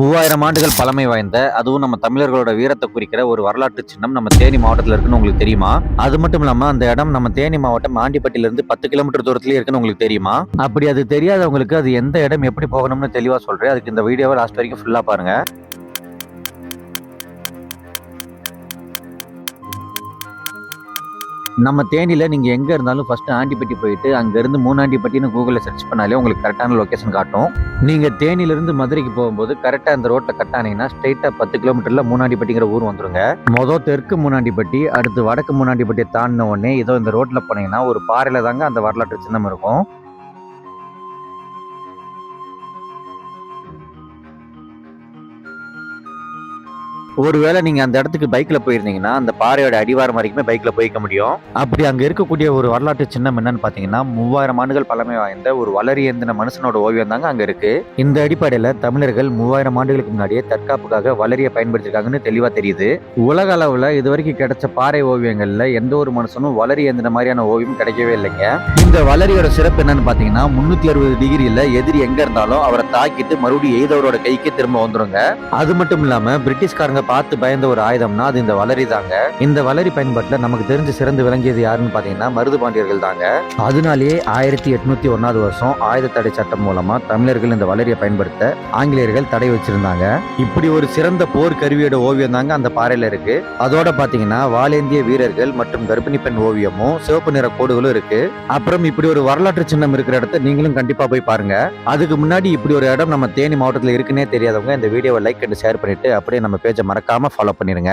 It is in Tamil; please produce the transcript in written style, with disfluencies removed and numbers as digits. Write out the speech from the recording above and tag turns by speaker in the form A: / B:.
A: 3000 ஆண்டுகள் பழமை வாய்ந்த, அதுவும் நம்ம தமிழர்களோட வீரத்த குறிக்கிற ஒரு வரலாற்று சின்னம் நம்ம தேனி மாவட்டத்துல இருக்குன்னு உங்களுக்கு தெரியுமா? அது மட்டும் இல்லாம அந்த இடம் நம்ம தேனி மாவட்டம் ஆண்டிப்பட்டியிலிருந்து 10 கிலோமீட்டர் தூரத்திலேயே இருக்குன்னு உங்களுக்கு தெரியுமா? அப்படி அது தெரியாதவங்களுக்கு அது எந்த இடம், எப்படி போகணும்னு தெளிவா சொல்றேன். அதுக்கு இந்த வீடியோவை லாஸ்ட் வரைக்கும் ஃபுல்லா பாருங்க. நம்ம தேனியில நீங்க எங்க இருந்தாலும் ஃபர்ஸ்ட் ஆண்டிப்பட்டி போயிட்டு அங்க இருந்து மூணாண்டிப்பட்டின்னு கூகுள்ல சர்ச் பண்ணாலே உங்களுக்கு கரெக்டான லொகேஷன் காட்டும். நீங்க தேனியில இருந்து மதுரைக்கு போகும்போது கரெக்டா அந்த ரோட்ல கட் ஆனீங்கன்னா ஸ்ட்ரைட்டா 10 கிலோமீட்டர்ல மூணாண்டிப்பட்டிங்கிற ஊர் வந்துருங்க. தெற்கு மூணாண்டிப்பட்டி, அடுத்து வடக்கு மூணாண்டிப்பட்டியை தாண்டின உடனே இதோ இந்த ரோட்ல போனீங்கன்னா ஒரு பாறையில தாங்க அந்த வரலாற்று சின்னம் இருக்கும். ஒருவேளை நீங்க அந்த இடத்துக்கு பைக்ல போயிருந்தீங்கன்னா அந்த பாறையோட அடிவாரம் வரைக்குமே பைக்ல போய்க்க முடியும். அப்படி அங்க இருக்கக்கூடிய ஒரு வரலாற்று சின்னம் என்னன்னு பாத்தீங்கன்னா 3000 ஆண்டுகள் பழமை வாய்ந்த ஒரு வளரி ஏந்தின மனுஷனோட ஓவியம் தாங்க அங்க இருக்கு. இந்த அடிப்படையில தமிழர்கள் 3000 ஆண்டுகளுக்கு முன்னாடியே தற்காப்புக்காக வளரிய பயன்படுத்திருக்காங்கன்னு தெளிவா தெரியுது. உலக அளவுல இதுவரைக்கும் கிடைச்ச பாறை ஓவியங்கள்ல எந்த ஒரு மனுஷனும் வளரி ஏந்தின மாதிரியான ஓவியம் கிடைக்கவே இல்லைங்க. இந்த வளரியோட சிறப்பு என்னன்னு பாத்தீங்கன்னா 360 டிகிரியில எதிரி எங்க இருந்தாலும் அவரை தாக்கிட்டு மறுபடியும் எய்தவரோட கைக்கு திரும்ப வந்துருங்க. அது மட்டும் இல்லாம பிரிட்டிஷ்காரங்க பார்த்து பயந்த ஒரு ஆயுதம்னா அது இந்த வளரி தாங்க. இந்த வளரி பயன்பாட்டுல நமக்கு தெரிஞ்சு சிறந்து விளங்கியது யாருன்னு பாத்தீங்கன்னா மருது பாண்டியர்கள் தாங்க. அதனாலேயே 1801 வருஷம் ஆயுத தடை சட்டம் மூலமா தமிழர்கள் இந்த வளரியை பயன்படுத்த ஆங்கிலேயர்கள் தடை வச்சிருந்தாங்க. இப்படி ஒரு சிறந்த போர் கருவியோட ஓவியம் தாங்க அந்த பாறையில இருக்கு. அதோட பாத்தீங்கன்னா வாளேந்திய வீரர்கள் மற்றும் கர்ப்பிணி பெண் ஓவியமும் சிவப்பு நிற கோடுகளும் இருக்கு. அப்புறம் இப்படி ஒரு வரலாற்று சின்னம் இருக்கிற இடத்த நீங்களும் கண்டிப்பா போய் பாருங்க. அதுக்கு முன்னாடி இப்படி ஒரு இடம் நம்ம தேனி மாவட்டத்துல இருக்குன்னே தெரியாதவங்க இந்த வீடியோவை லைக் அண்ட் ஷேர் பண்ணிட்டு அப்படியே நம்ம பேஜை மறக்காம ஃபாலோ பண்ணிருங்க.